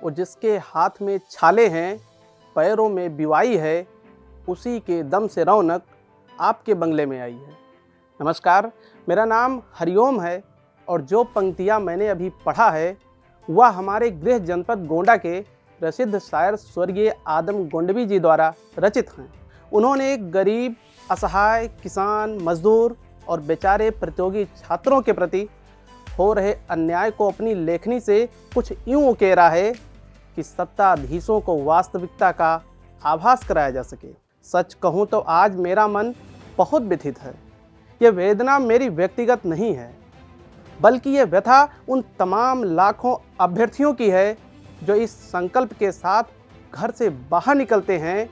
और जिसके हाथ में छाले हैं, पैरों में बिवाई है, उसी के दम से रौनक आपके बंगले में आई है। नमस्कार, मेरा नाम हरिओम है और जो पंक्तियाँ मैंने अभी पढ़ा है वह हमारे गृह जनपद गोंडा के प्रसिद्ध शायर स्वर्गीय आदम गोंडवी जी द्वारा रचित हैं। उन्होंने एक गरीब, असहाय, किसान, मजदूर और बेचारे प्रतियोगी छात्रों के प्रति हो रहे अन्याय को अपनी लेखनी से कुछ यूँ उकेरा है कि सत्ताधीशों को वास्तविकता का आभास कराया जा सके। सच कहूँ तो आज मेरा मन बहुत व्यथित है। यह वेदना मेरी व्यक्तिगत नहीं है, बल्कि ये व्यथा उन तमाम लाखों अभ्यर्थियों की है जो इस संकल्प के साथ घर से बाहर निकलते हैं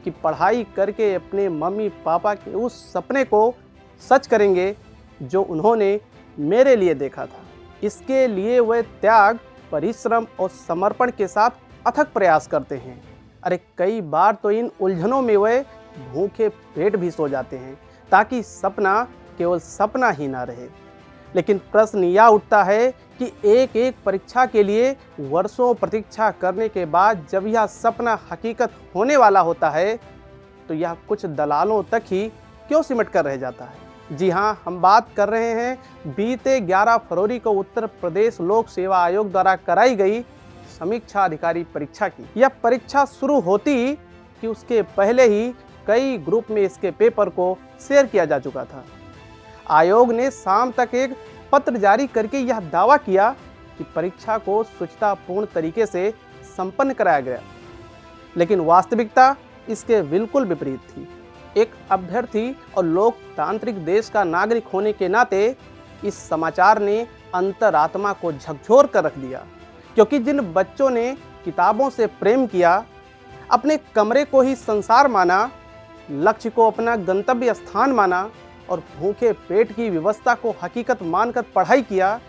कि पढ़ाई करके अपने मम्मी पापा के उस सपने को सच करेंगे जो उन्होंने मेरे लिए देखा था। इसके लिए वे त्याग, परिश्रम और समर्पण के साथ अथक प्रयास करते हैं। अरे कई बार तो इन उलझनों में वे भूखे पेट भी सो जाते हैं ताकि सपना केवल सपना ही ना रहे। लेकिन प्रश्न यह उठता है कि एक एक परीक्षा के लिए वर्षों प्रतीक्षा करने के बाद जब यह सपना हकीकत होने वाला होता है तो यह कुछ दलालों तक ही क्यों सिमट कर रह जाता है। जी हाँ, हम बात कर रहे हैं बीते 11 फरवरी को उत्तर प्रदेश लोक सेवा आयोग द्वारा कराई गई समीक्षा अधिकारी परीक्षा की। यह परीक्षा शुरू होती कि उसके पहले ही कई ग्रुप में इसके पेपर को शेयर किया जा चुका था। आयोग ने शाम तक एक पत्र जारी करके यह दावा किया कि परीक्षा को शुचितापूर्ण तरीके से संपन्न कराया गया, लेकिन वास्तविकता इसके बिल्कुल विपरीत थी। एक अभ्यर्थी और लोकतांत्रिक देश का नागरिक होने के नाते इस समाचार ने अंतरात्मा को झकझोर कर रख दिया, क्योंकि जिन बच्चों ने किताबों से प्रेम किया, अपने कमरे को ही संसार माना, लक्ष्य को अपना गंतव्य स्थान माना और भूखे पेट की व्यवस्था को हकीकत मानकर पढ़ाई किया,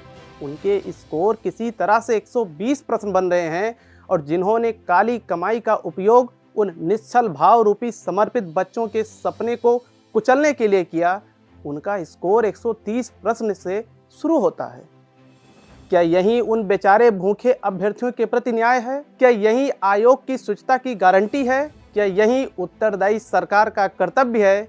उनके स्कोर किसी तरह से 120 प्रश्न बन रहे हैं। और जिन्होंने काली कमाई का उपयोग उन निश्चल भाव रूपी समर्पित बच्चों के सपने को कुचलने के लिए किया, उनका स्कोर 130 प्रश्न से शुरू होता है। क्या यही उन बेचारे भूखे अभ्यर्थियों के प्रति न्याय है? क्या यही आयोग की शुचिता की गारंटी है? क्या यही उत्तरदायी सरकार का कर्तव्य है?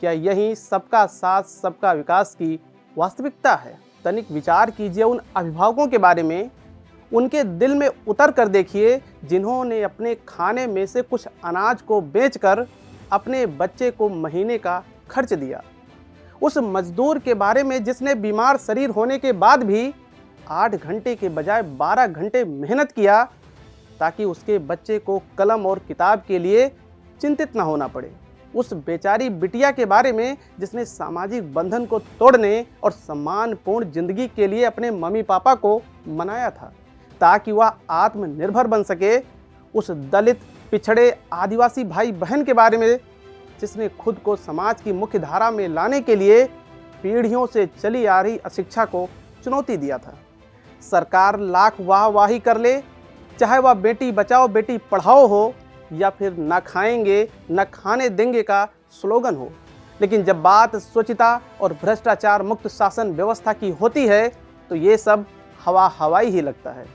क्या यही सबका साथ सबका विकास की वास्तविकता है? तनिक विचार कीजिए उन अभिभावकों के बारे में। उनके दिल में उतर कर देखिए जिन्होंने अपने खाने में से कुछ अनाज को बेचकर अपने बच्चे को महीने का खर्च दिया। उस मजदूर के बारे में जिसने बीमार शरीर होने के बाद भी 8 घंटे के बजाय 12 घंटे मेहनत किया ताकि उसके बच्चे को कलम और किताब के लिए चिंतित न होना पड़े। उस बेचारी बिटिया के बारे में जिसने सामाजिक बंधन को तोड़ने और सम्मानपूर्ण जिंदगी के लिए अपने मम्मी पापा को मनाया था ताकि वह आत्मनिर्भर बन सके। उस दलित, पिछड़े, आदिवासी भाई बहन के बारे में जिसने खुद को समाज की मुख्य धारा में लाने के लिए पीढ़ियों से चली आ रही अशिक्षा को चुनौती दिया था। सरकार लाख वाहवाही कर ले, चाहे वह बेटी बचाओ बेटी पढ़ाओ हो या फिर न खाएंगे न खाने देंगे का स्लोगन हो, लेकिन जब बात स्वच्छता और भ्रष्टाचार मुक्त शासन व्यवस्था की होती है तो ये सब हवाई ही लगता है।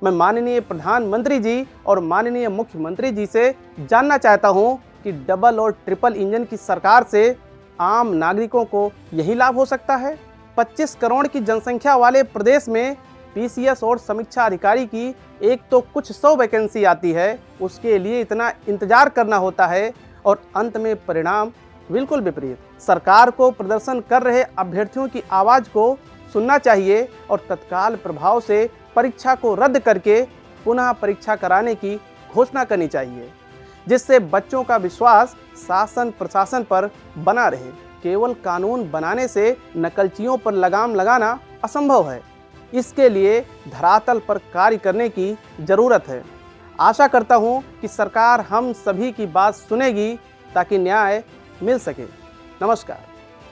मैं माननीय प्रधानमंत्री जी और माननीय मुख्यमंत्री जी से जानना चाहता हूं कि डबल और ट्रिपल इंजन की सरकार से आम नागरिकों को यही लाभ हो सकता है? 25 करोड़ की जनसंख्या वाले प्रदेश में पीसीएस और समीक्षा अधिकारी की एक तो कुछ 100 वैकेंसी आती है, उसके लिए इतना इंतजार करना होता है और अंत में परिणाम बिल्कुल विपरीत। सरकार को प्रदर्शन कर रहे अभ्यर्थियों की आवाज़ को सुनना चाहिए और तत्काल प्रभाव से परीक्षा को रद्द करके पुनः परीक्षा कराने की घोषणा करनी चाहिए, जिससे बच्चों का विश्वास शासन प्रशासन पर बना रहे। केवल कानून बनाने से नकलचियों पर लगाम लगाना असंभव है। इसके लिए धरातल पर कार्य करने की ज़रूरत है। आशा करता हूँ कि सरकार हम सभी की बात सुनेगी ताकि न्याय मिल सके। नमस्कार।